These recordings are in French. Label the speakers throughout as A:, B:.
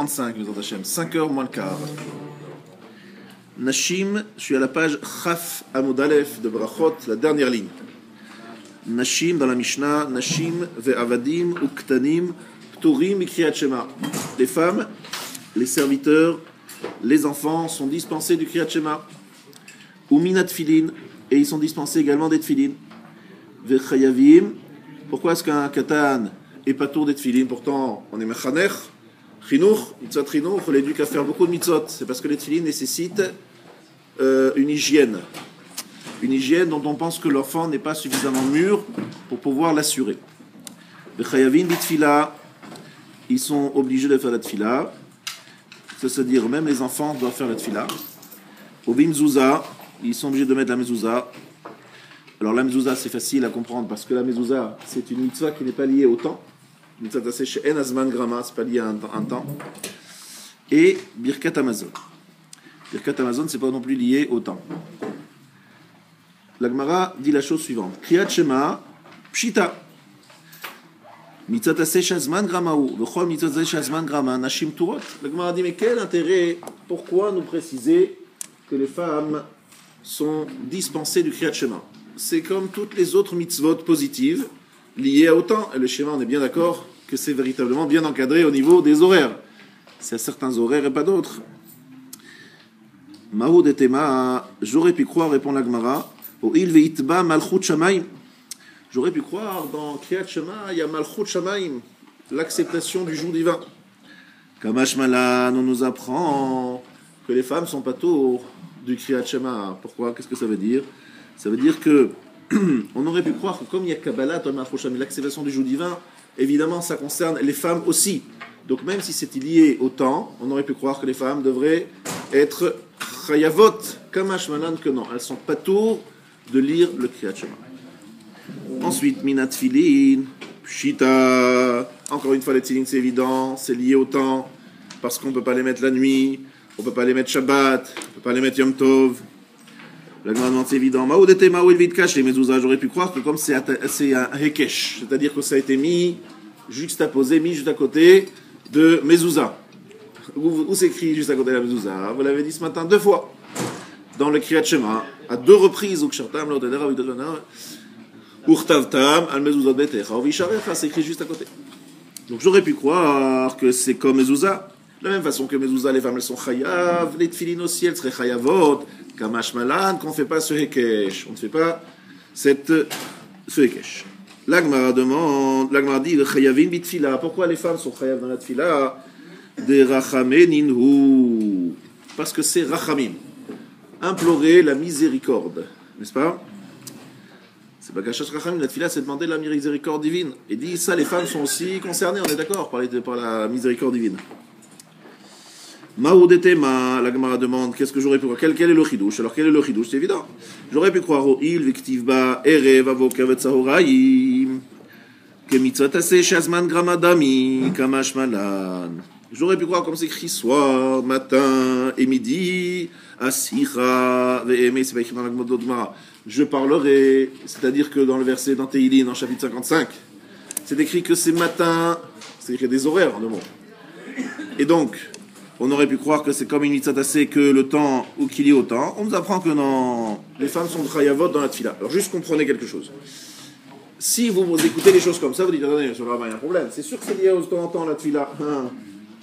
A: 35, nous Hachem, 5h moins le quart. Nashim, je suis à la page Chaf Amud Aleph de Brachot, la dernière ligne. Nashim dans la Mishnah, Nashim ve'avadim uktanim pturim mikriyat shema. Les femmes, les serviteurs, les enfants sont dispensés du kriyat shema. Ou minat filin, et ils sont dispensés également des tfilin. Ve'chayavim, pourquoi est-ce qu'un katan est pas tour des tfilin? Pourtant, on est mechanech. Chinour, mitzvot chinour, on l'éduque à faire beaucoup de mitzvot. C'est parce que les tefilines nécessitent une hygiène. Une hygiène dont on pense que l'enfant n'est pas suffisamment mûr pour pouvoir l'assurer. Les chayavim bitfila, ils sont obligés de faire la tfila. C'est-à-dire, même les enfants doivent faire la tfila. Au bimzouza, ils sont obligés de mettre la mezouza. Alors la mezouza, c'est facile à comprendre parce que la mezouza, c'est une mitzvah qui n'est pas liée au temps. Mitzvah chez En Azman Grama, c'est pas lié à un temps. Et Birkat Amazon. Birkat Amazon, c'est pas non plus lié au temps. La Gemara dit la chose suivante. Kriyat Shema, Pshita. Mitzvah Taseh Shazman Gramaou. V'chol Mitzvah Shazman Grama, Nashim Turot. La Gemara dit, mais quel intérêt, pourquoi nous préciser que les femmes sont dispensées du Kriyat Shema? C'est comme toutes les autres mitzvot positives liées au temps. Et le schéma, on est bien d'accord que c'est véritablement bien encadré au niveau des horaires. C'est à certains horaires et pas d'autres. Mahoud et Tema, j'aurais pu croire, répond la Gemara, au il veitba malchut shamaim. J'aurais pu croire dans Kriyat Shema, il y a malchut shamaim, l'acceptation du jour divin. Kamash Malan, on nous apprend que les femmes sont pas tours du Kriyat Shema. Pourquoi? Qu'est-ce que ça veut dire? Ça veut dire que on aurait pu croire que comme il y a Kabbalah, l'acceptation du jour divin, évidemment ça concerne les femmes aussi. Donc même si c'était lié au temps, on aurait pu croire que les femmes devraient être chayavot, kamash malan, que non, elles sont pas tours de lire le Kriyat Shema. Ensuite, minat filin, pshita, encore une fois les tfilin c'est évident, c'est lié au temps, parce qu'on peut pas les mettre la nuit, on peut pas les mettre Shabbat, on peut pas les mettre Yom Tov. La demande c'est évident. Maoudete maouil vidkash les mezouza. J'aurais pu croire que comme c'est un hekesh, c'est-à-dire que ça a été mis juxtaposé, mis juste à côté de mezouza. Où c'est écrit juste à côté de la mezouza? Vous l'avez dit ce matin 2 fois dans le Kriyat Shema, à 2 reprises. Ukshartam l'odedera vidodana urtavtam al mezuzot betecha uvisharecha. C'est écrit juste à côté. Donc j'aurais pu croire que c'est comme mezouza. De la même façon que mezouza, les femmes elles sont chayav, les tfilin aussi elles seraient chayavot. Kamash Malan, qu'on ne fait pas ce hekesh. On ne fait pas ce hekesh. L'Agmara demande, l'Agmara dit, le chayavin bitfila. Pourquoi les femmes sont chayav dans la tfila? Des rachameninhu. Parce que c'est rachamim. Implorer la miséricorde. N'est-ce pas? C'est pas gachach rachamim. La tfila, c'est demander la miséricorde divine. Et dit, ça, les femmes sont aussi concernées, on est d'accord, par la miséricorde divine. Maoudetema, la Gemara demande qu'est-ce que j'aurais pu croire, quel est le chidouche? Alors quel est le chidouche? C'est évident. J'aurais pu croire au il viktivba erev avoka vetzahoraim que mitzvot taseh shazman gramadami kamash malan. J'aurais pu croire comme c'est écrit soir, matin et midi asicha ve'eme. C'est pas écrit dans la Gemara. Je parlerai, c'est-à-dire que dans le verset dans Tehillim, dans chapitre 55, c'est écrit que c'est matin, c'est écrit des horaires en deux mots. Et donc on aurait pu croire que c'est comme une mitzvah tassée que le temps ou qu'il y ait au temps. On nous apprend que non, les femmes sont chayavot dans la tfila. Alors juste comprenez quelque chose. Si vous écoutez les choses comme ça, vous dites attendez, sur le rabbin, il y a un problème. C'est sûr que c'est lié au temps la tfila.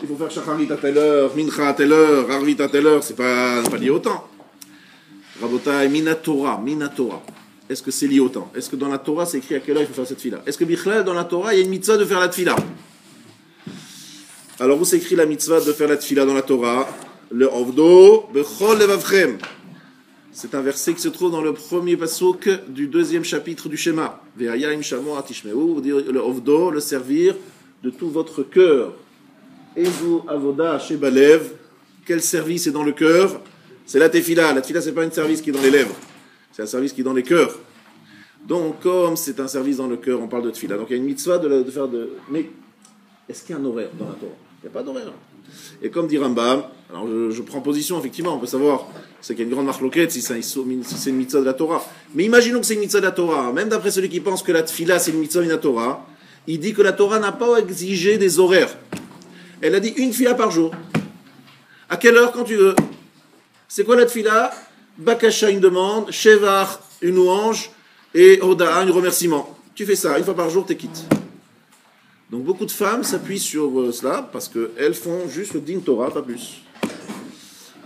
A: Il faut faire shacharit à telle heure, mincha à telle heure, arvit à telle heure, c'est pas lié au temps. Rabotai, minatora. Est-ce que c'est lié au temps? Est-ce que dans la Torah c'est écrit à quelle heure il faut faire cette tfila? Est-ce que bichlal dans la Torah il y a une mitzvah de faire la tfila? Alors, où s'écrit la mitzvah de faire la tfila dans la Torah? Le ovdo bechol levavchem. C'est un verset qui se trouve dans le premier pasuk du 2e chapitre du Shema. Ve'ayim shamo atishmeu, vous dire le ovdo, le servir de tout votre cœur. Ezu avoda shebalev. Quel service est dans le cœur? C'est la tefila. La tefila, c'est pas un service qui est dans les lèvres. C'est un service qui est dans les cœurs. Donc, comme c'est un service dans le cœur, on parle de tefila. Donc, il y a une mitzvah de faire de... Mais, est-ce qu'il y a un horaire dans la Torah? Il n'y a pas d'horaire. Et comme dit Rambam, alors je prends position, effectivement, on peut savoir, c'est qu'il y a une grande marloquette si c'est une mitzvah de la Torah. Mais imaginons que c'est une mitzvah de la Torah. Même d'après celui qui pense que la tfila, c'est une mitzvah de la Torah, il dit que la Torah n'a pas exigé des horaires. Elle a dit une tfila par jour. À quelle heure, quand tu veux. C'est quoi la tfila? Bakasha, une demande, Shevar, une louange, et Oda'a, un remerciement. Tu fais ça, une fois par jour, t'es quitte. Donc beaucoup de femmes s'appuient sur cela, parce qu'elles font juste le din Torah, pas plus.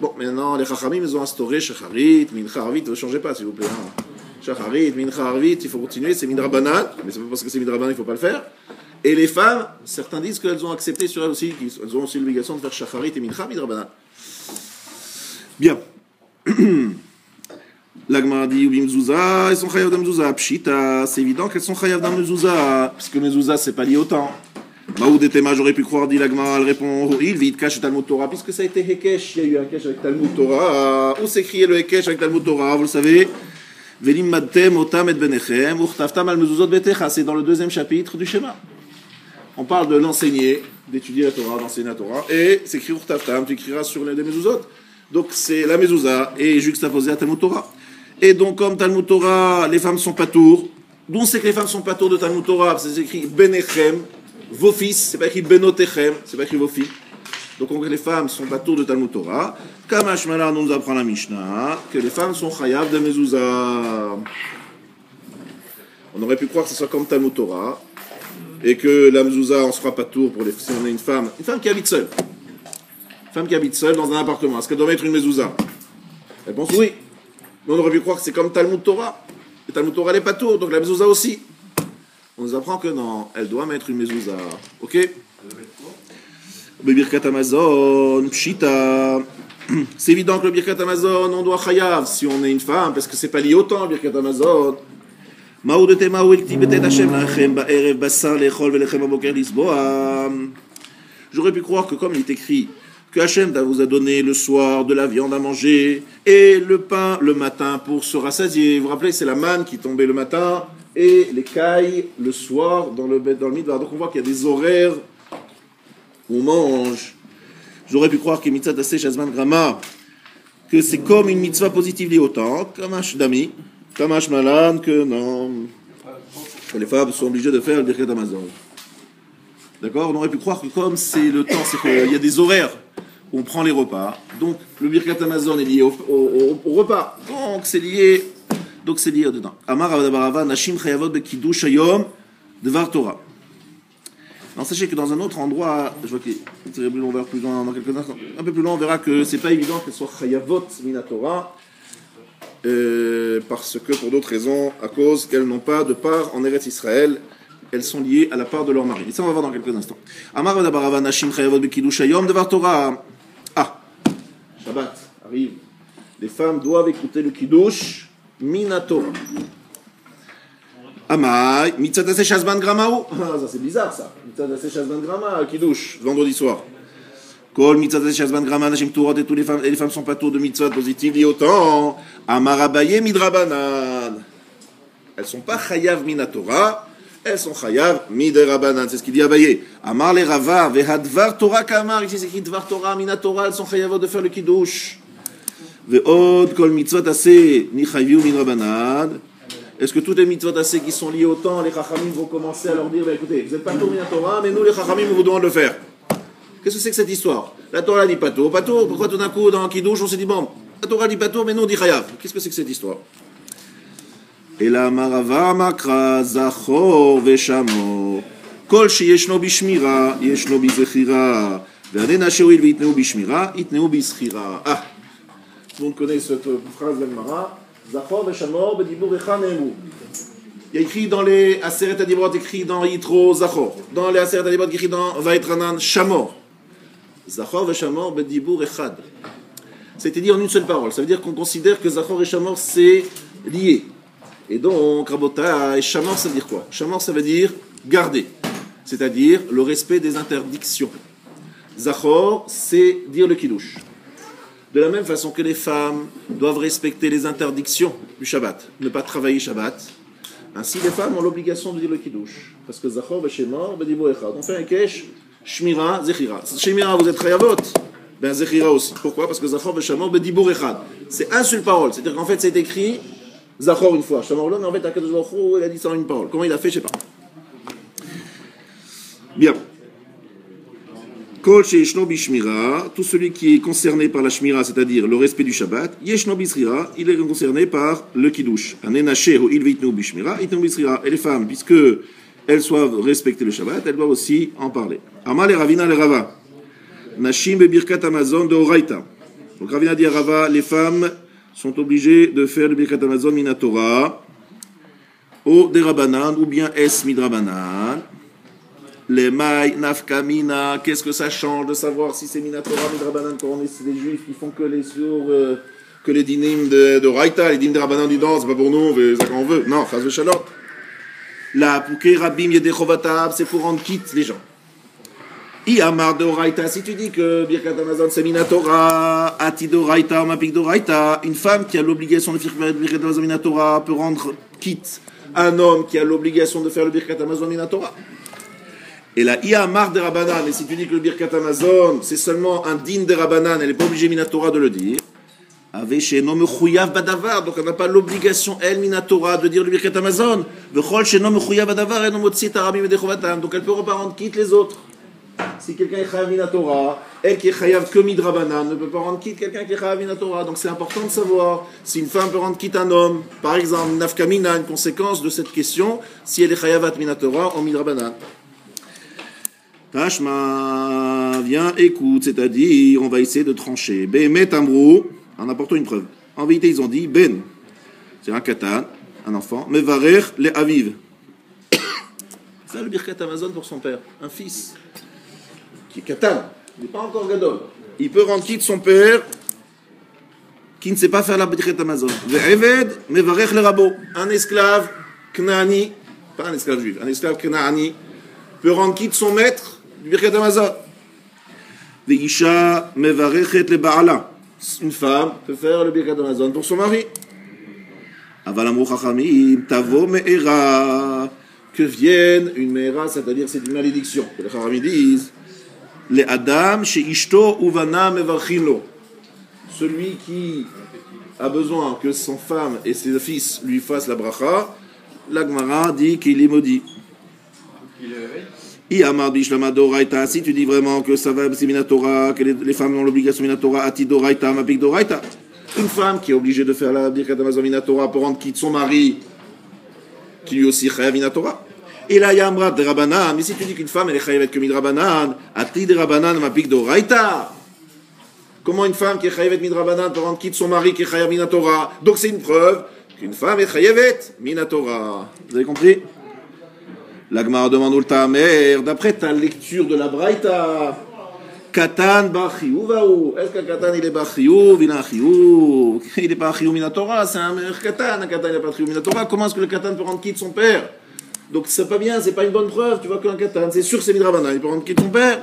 A: Bon, maintenant, les Chachamim, ils ont instauré Shacharit, Mincha Arvit, ne changez pas, s'il vous plaît. Hein. Shacharit, Mincha Arvit, il faut continuer, c'est Midrabanan, mais c'est pas parce que c'est Midrabanan, il ne faut pas le faire. Et les femmes, certains disent qu'elles ont accepté sur elles aussi, qu'elles ont aussi l'obligation de faire Shacharit et Mincha Midrabanan. Bien. L'Agmara dit, Ubim Mezouza, elles sont chayav de Mezouza. Pshita, c'est évident qu'elles sont chayav de Mezouza, puisque Mezouza, c'est pas lié au temps. Maoud et Tema, j'aurais pu croire, dit l'Agmara, elle répond, il vit cache Talmud Torah, puisque ça a été Hekesh, il y a eu un Hekesh avec Talmud Torah. Où s'écrit le Hekesh avec Talmud Torah, vous le savez? Velim Madtem, Otam et Benechem, Urtaftam al Mezuzot Betecha, c'est dans le 2e chapitre du schéma. On parle de l'enseigner, d'étudier la Torah, d'enseigner la Torah, et c'est écrit Urtaftam, tu écriras sur les Mezuzot. Donc c'est la Mezouza, et juxtaposé à Talmud Torah. Et donc, comme Talmud Torah, les femmes sont patour. D'où on sait que les femmes sont patour de Talmud Torah? C'est écrit Benechem, vos fils, c'est pas écrit Benotechem, c'est pas écrit vos filles. Donc, les femmes sont patour de Talmud Torah. Kamash Malar nous apprend la Mishnah que les femmes sont chayav de Mezouza. On aurait pu croire que ce soit comme Talmud Torah, et que la Mezouza, on se fera patour pour les, si on est une femme qui habite seule. Une femme qui habite seule dans un appartement. Est-ce qu'elle doit mettre une Mezouza? Réponse oui. Mais on aurait pu croire que c'est comme Talmud Torah. Et Talmud Torah, elle est pas tour, donc la mezouza aussi. On nous apprend que non, elle doit mettre une mezouza. Ok? Le Birkat Hamazon, Pshita. C'est évident que le Birkat Hamazon, on doit chayav si on est une femme, parce que c'est pas lié au temps, le Birkat Hamazon. J'aurais pu croire que comme il est écrit que Hachem vous a donné le soir de la viande à manger et le pain le matin pour se rassasier. Vous vous rappelez, c'est la manne qui tombait le matin et les cailles le soir dans le midbar. Donc on voit qu'il y a des horaires où on mange. J'aurais pu croire que mitzvah taseh shazman grama, que c'est comme une mitzvah positive liée au temps, comme un dami, comme un shmalan, que non, que les femmes sont obligées de faire le birkat Hamazon. D'accord? On aurait pu croire que comme c'est le temps, c'est qu'il y a des horaires où on prend les repas. Donc le Birkat Hamazon est lié au repas. Donc c'est lié dedans. Amar Adabarava Nashim Chayavot Bekidush Hayom Devar Torah. Alors sachez que dans un autre endroit, je vois qu'on verra plus loin dans quelques instants, un peu plus loin, on verra que c'est pas évident qu'elles soient Chayavot Mina Torah, parce que pour d'autres raisons, à cause qu'elles n'ont pas de part en Eretz Israël. Elles sont liées à la part de leur mari. Et ça, on va voir dans quelques instants. Amar Vadabarava Nashim Chayavot Bekidush Hayom Devar Torah. Ah, Shabbat arrive. Les femmes doivent écouter le Kiddush Minatorah. Amai, Mitzvah Taseh Shazman Gramao. Ah, ça c'est bizarre ça. Mitzvah Taseh Shazman Grama, Kiddush, vendredi soir. Kol Mitzvah Taseh Shazman Grama, Nashim Torah, et les femmes sont pas tours de mitzvah positives liées au temps. Amar Abaye Midrabanan. Elles sont pas Chayav Minatorah. Elles sont chayav miderabanan, c'est ce qu'il dit Abaye. Amar le Rava vehadvar Torah kamar, ici c'est écrit dvar Torah minatorah, elles sont chayavot de faire le kiddush. Ve'od kol mitzvot aseh ni chayavu miderabanan. Est-ce que toutes les mitzvot aseh qui sont liées au temps, les chachamim vont commencer à leur dire, écoutez, vous n'êtes pas tour minatorah, mais nous les chachamim on vous demande de le faire. Qu'est-ce que c'est que cette histoire? La Torah dit pas tour, pourquoi tout d'un coup dans le kiddush on s'est dit bon, la Torah dit pas tour, mais nous on dit chayav. Qu'est-ce que c'est que cette histoire? Et la marava makra zachor veshamor kol sheyeshno bishmira yeshno bizechira ve'adena she'oil ve'itneu bishmira itneu bizchira. Ah, tout le monde connaît cette phrase de Gemara. Zachor veshamor bedibur echa ne'emu. Il y a écrit dans les Aseret Adibrot, écrit dans Yitro Zachor, dans les Aseret Adibrot écrit dans Vaetranan Shamor. Zachor veshamor bedibur echad. C'était dit en une seule parole. Ça veut dire qu'on considère que Zachor et Shamor c'est lié. Et donc, Rabota, et Shamor, ça veut dire quoi? Shamor, ça veut dire garder, c'est-à-dire le respect des interdictions. Zachor, c'est dire le kiddush. De la même façon que les femmes doivent respecter les interdictions du Shabbat, ne pas travailler Shabbat, ainsi les femmes ont l'obligation de dire le kiddush. Parce que Zachor, Veshemor, Bedibur Echad. On fait un kesh, Shmira, Zechira. Shmira, vous êtes Chayavot, ben Zechira aussi. Pourquoi? Parce que Zachor, Veshemor, Bedibur Echad. C'est un seul parole, c'est-à-dire qu'en fait, c'est écrit Zachor une fois, Shamor l'homme, en fait, Akadosh Baruch Hu, il a dit ça en une parole. Comment il a fait, je ne sais pas. Bien. Kol she'eshno bishmira, tout celui qui est concerné par la shmira, c'est-à-dire le respect du Shabbat, yeshno bisrira, il est concerné par le kiddush. Anenaché ou il vitnu bishmira, itnu bisrira. Et les femmes, puisque elles doivent respecter le Shabbat, elles doivent aussi en parler. Amal et Ravina le Rava. Nashim be birkat Amazon de Oraita. Donc Ravina dit à Rava, les femmes sont obligées de faire le birkat Amazon minatora, ou des Rabanan, ou bien es midrabanan. Les mailles, nafkamina, qu'est-ce que ça change de savoir si c'est minatora, midrabanan, quand c'est des juifs qui font que les que les dinim de Raita, les dinim de Rabanan du c'est pas pour nous, on fait ça quand on veut. Non, chas v'shalom. La pouké rabim yedechovatab, c'est pour rendre quitte les gens. Iamar de Raita, si tu dis que Birkat Amazon c'est minatora, ati de Raita, mapik de Raita, une femme qui a l'obligation de faire le Birkat Amazon minatora peut rendre quitte un homme qui a l'obligation de faire le Birkat Amazon minatora. Et la Iamar de Rabanan, et si tu dis que le Birkat Amazon c'est seulement un din de Rabanan, elle n'est pas obligée minatora de le dire. Avec chez nom Chouyav Badavar, donc on n'a pas l'obligation El Minatora de dire le Birkat Amazon. Vechol chez nom Chouyav Badavar et nom Motzi Tarabim et Dechovatam, donc elle peut pas rendre quitte les autres. Si quelqu'un est Chayav Minatora, elle qui est Chayav que Midrabanan ne peut pas rendre quitte quelqu'un qui est Chayav Minatora. Donc c'est important de savoir si une femme peut rendre quitte un homme, par exemple Nafkamina, une conséquence de cette question, si elle est Chayavat Minatora en Midrabanan. Tashma, viens, écoute, c'est-à-dire, on va essayer de trancher. Behemet Amrou, en apportant une preuve. En vérité, ils ont dit, Ben, c'est un katan, un enfant, Mevarer le Aviv. C'est le Birkat Amazon pour son père, un fils, qui est katan, il n'est pas encore gadol. Il peut rendre quitte son père, qui ne sait pas faire la Birkat Amazon. Ve'eved, Mevarer le Rabo, un esclave knaani, pas un esclave juif, un esclave knaani, peut rendre quitte son maître, du Birkat Amazon. Ve'isha mevarechet le Ba'ala. Une femme peut faire le Birkat Amazon pour son mari. Aval amrou chachamim, tavo me'era. Que vienne une me'era, c'est-à-dire c'est une malédiction. Que les chachamim disent, le adam chez ishto uvana mevarchino. Celui qui a besoin que son femme et ses fils lui fassent la bracha, la Gemara dit qu'il est maudit. Si tu dis vraiment que ça va, c'est Minatora, que les femmes ont l'obligation Minatora, Ati Doraita, Mapik Doraita. Une femme qui est obligée de faire la Birkat Amazon Minatora pour rendre quitte son mari, qui lui aussi Chayav Minatora. Et là, Yamra de Rabanan, mais si tu dis qu'une femme elle est Chayavet que Midrabanan, Ati de Rabanan, Mapik Doraita. Comment une femme qui est Chayavet Midrabanan peut rendre quitte son mari qui est Chayav Minatora? Donc c'est une preuve qu'une femme est Chayavet Minatora. Vous avez compris? La Gemara demande au Tamer, d'après ta lecture de la Braïta, Katan bar chiyuv vaou. Est-ce qu'un Katan il est bar chiyuv, il a un chiyuv? Il n'est pas un chiyuv minatora, c'est un Katan. Un Katan il n'est pas un chiyuv minatora. Comment est-ce que le Katan peut rendre quitte son père? Donc c'est pas bien, c'est pas une bonne preuve. Tu vois qu'un Katan, c'est sûr c'est midrabanan, il peut rendre quitte son père.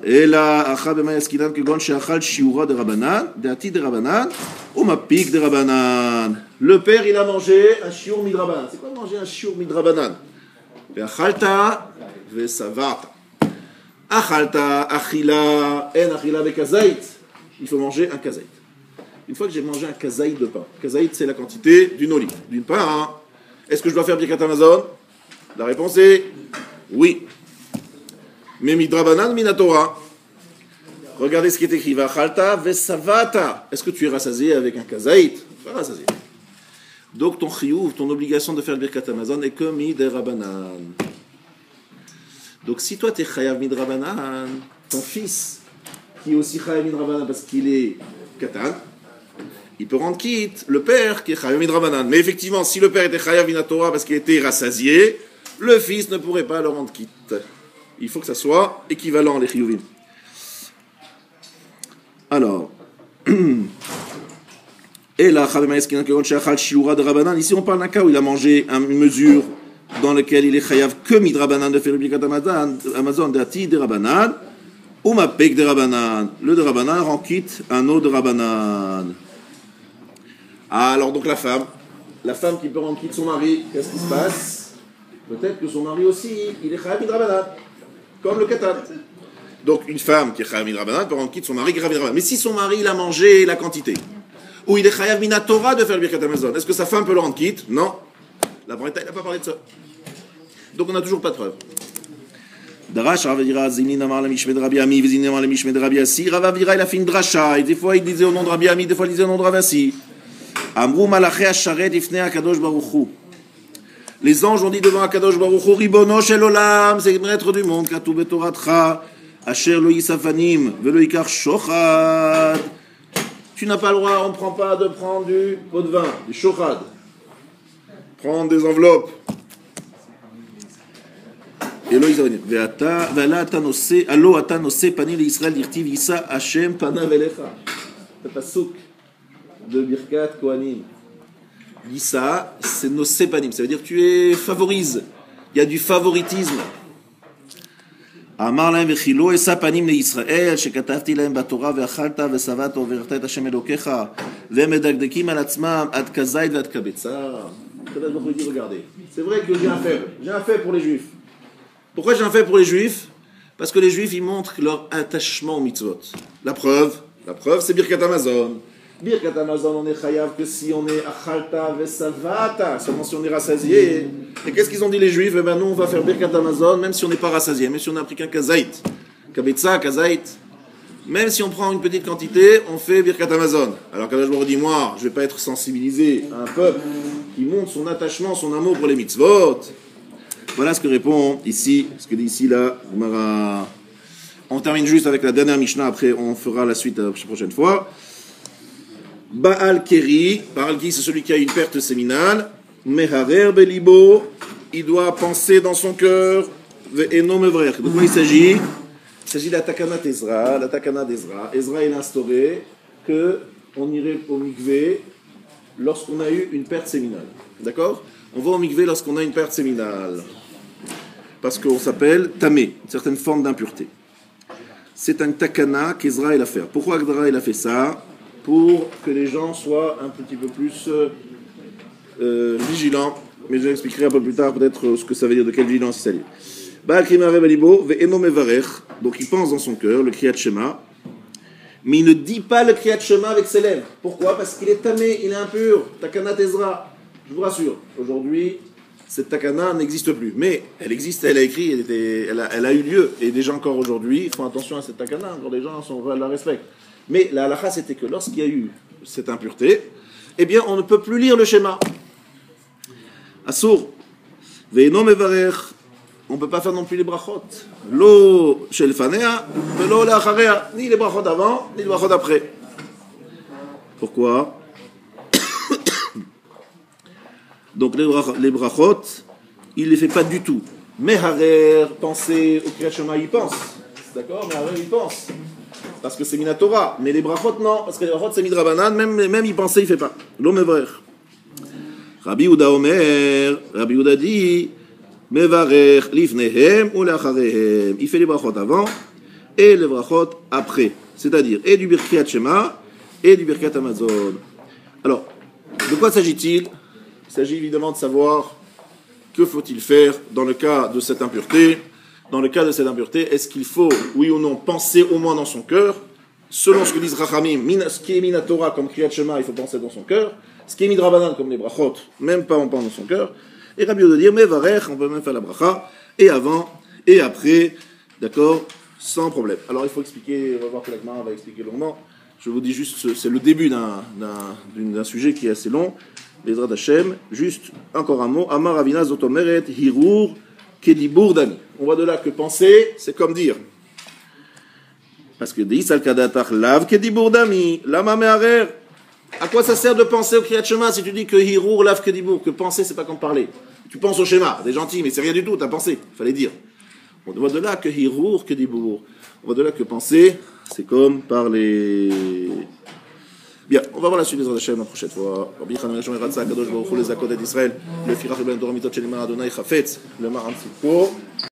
A: Et là, Acha b'ma yaskinan que gon she'achal shiura de Rabanan, d'ati de Rabanan, ou mapik de Rabanan. Le père, il a mangé un shiur midrabanan. C'est quoi manger un shiur midrabanan? Ve'achalta ve'savata. Achalta, achila, en achila bekazait. Il faut manger un kazait. Une fois que j'ai mangé un kazait de pain, kazait c'est la quantité d'une olive, d'une pain. Hein. Est-ce que je dois faire Birkat Amazon? La réponse est oui. Mais midrabanan minatora. Regardez ce qui est écrit. Vachalta vesavata. Est-ce que tu es rassasié avec un kazaït? Pas rassasié. Donc ton chiyuv, ton obligation de faire le Birkat Amazon est que midrabanan. Donc si toi tu es chayav midrabanan, ton fils qui est aussi chayav midrabanan parce qu'il est katan, il peut rendre quitte le père qui est chayav midrabanan. Mais effectivement, si le père était chayav minatora parce qu'il était rassasié, le fils ne pourrait pas le rendre quitte. Il faut que ça soit équivalent, les chiyuvim. Alors, et là, ici on parle d'un cas où il a mangé une mesure dans laquelle il est chayav que midrabanan de faire le Birkat Amazon d'ati de Rabanan, ou mapek de Rabanan. Le de Rabanan rend quitte un autre de Rabanan. Alors donc la femme qui peut rendre quitte son mari, qu'est-ce qui se passe? Peut-être que son mari aussi, il est chayav midrabanan. Comme le katan. Donc une femme qui est chayav midrabanan peut rendre quitte son mari qui est chayav midrabanan. Mais si son mari il a mangé la quantité, ou il est chayav minatora de faire le Birkat Amazon, est-ce que sa femme peut le rendre quitte? Non. La Braïta n'a pas parlé de ça. Donc on n'a toujours pas de preuve. Darash Ravira Zinin Amar la Mishmed Rabbi Ami, Zinin Amar la Mishmed Rabbi Asi. Ravira il a fait une dracha, et des fois il disait au nom de Rabbi Ami, des fois il disait au nom de Rabbi Asi. Amrou Malaché Asharet Ifne Akadosh Baruch Hu. Les anges ont dit devant Akadosh Baruch Hu, Ribono Shel Olam, c'est le maître du monde, Katou Betoratcha, Asher Lo Yisafanim, Velo Ikar Shochad. Tu n'as pas le droit, on ne prend pas de prendre du pot de vin, du shochad. Prendre des enveloppes. Et là, ils ont dit, Allo ata nosé panim l'Israël dirtiv Yisa Hashem panav elecha. C'est pas souk de Birkat Kohanim. Yisa, c'est nosé panim. Ça veut dire que tu es favorise. Il y a du favoritisme. אמר להם וכילו אשא פנים לישראל שכתבתי להם בתורה ואכלת ושבעת וברכת את השם אלוקיך והם מדקדקים על עצמם עד כזית ועד כבצר. Regardez, c'est vrai que j'ai un fait pour les juifs. Pourquoi j'ai un fait pour les juifs? Parce que les juifs ils montrent leur attachement aux mitzvot. La preuve c'est Birkat Hamazon. Birkat Hamazon, on est chayav que si on est achalta vesavata, seulement si on est rassasié. Et qu'est-ce qu'ils ont dit les juifs? Eh ben nous on va faire Birkat Hamazon même si on n'est pas rassasié, même si on n'a pris qu'un kazait, kabetza, kazait. Même si on prend une petite quantité, on fait Birkat Hamazon. Alors quand je me dis moi, je vais pas être sensibilisé à un peuple qui montre son attachement, son amour pour les mitzvot. Voilà ce que répond ici, ce que dit ici là, on termine juste avec la dernière Mishnah, après on fera la suite la prochaine fois. Baal Keri, Baal Keri c'est celui qui a une perte séminale, Meharer Belibo, il doit penser dans son cœur, Ve'eno Mevrer. De quoi il s'agit? Il s'agit de la Takana d'Ezra, la Takana d'Ezra. Ezra il a instauré qu'on irait au mikvé lorsqu'on a eu une perte séminale. D'accord? On va au mikvé lorsqu'on a une perte séminale. Parce qu'on s'appelle Tamé, une certaine forme d'impureté. C'est un Takana qu'Ezra il a fait. Pourquoi Ezra il a fait ça? Pour que les gens soient un petit peu plus vigilants. Mais je l'expliquerai un peu plus tard peut-être ce que ça veut dire, de quelle vigilance il s'agit. Donc il pense dans son cœur le Kriyat Shema, mais il ne dit pas le Kriyat Shema avec ses lèvres. Pourquoi? Parce qu'il est tamé, il est impur. Takana Ezra. Je vous rassure, aujourd'hui, cette takana n'existe plus. Mais elle existe, elle a écrit, elle a eu lieu. Et déjà encore aujourd'hui, ils font attention à cette takana, encore des gens la respectent. Mais la halakha, c'était que lorsqu'il y a eu cette impureté, eh bien, on ne peut plus lire le schéma. Assour, ve'eno mevarer, on ne peut pas faire non plus les brachot. Lo shel fanea, velo le'acharea, ni les brachot avant, ni les brachot après. Pourquoi? Donc les brachot, il ne les fait pas du tout. Mais Harer, penser au Kriyat Shema, il pense. D'accord? Mais Harer, il pense. Parce que c'est Minatora. Mais les brachot, non. Parce que les brachot, c'est Midrabanan. Même il pensait, il ne fait pas. L'homme est vrai. Rabbi Yehuda Omer, Rabbi Yehuda dit, Mevarer lifnehem ou lacharehem. Il fait les brachot avant et les brachot après. C'est-à-dire, et du Birkat Shema et du Birkat Hamazon. Alors, de quoi s'agit-il? Il s'agit évidemment de savoir que faut-il faire dans le cas de cette impureté. Dans le cas de cette impureté, est-ce qu'il faut, oui ou non, penser au moins dans son cœur? Selon ce que disent Rachamim, ce qui est Minatora comme Kriyat Shema, il faut penser dans son cœur. Ce qui est Midrabanan comme les brachot, même pas on pense dans son cœur. Et Rabbi Yehuda dire, mais varech, on peut même faire la bracha, et avant, et après, d'accord, sans problème. Alors il faut expliquer, on va voir que l'Agmara va expliquer longuement. Je vous dis juste, c'est le début d'un sujet qui est assez long. Bezrat Hashem, juste encore un mot. Amar Ravina Zotomeret Hirur Kedibur Dami. On voit de là que penser, c'est comme dire. Parce que Deis al Kadatach Lav Kedibur Dami, Lama Meharer. À quoi ça sert de penser au Kriyat Shema si tu dis que Hirur Lav Kedibur, que penser c'est pas comme parler. Tu penses au schéma, t'es gentil, mais c'est rien du tout, t'as pensé, fallait dire. On voit de là que Hirur Kedibur. On voit de là que penser, c'est comme parler. Bien, on va voir la suite des autres chaînes la prochaine fois. Rabbi Chanan Shon Eratza Kadosh Baruch Hu les Zakot d'Israël, le Firach ben Dora Mitot Shelimar Adonai Chafetz, le Maran Tzidko.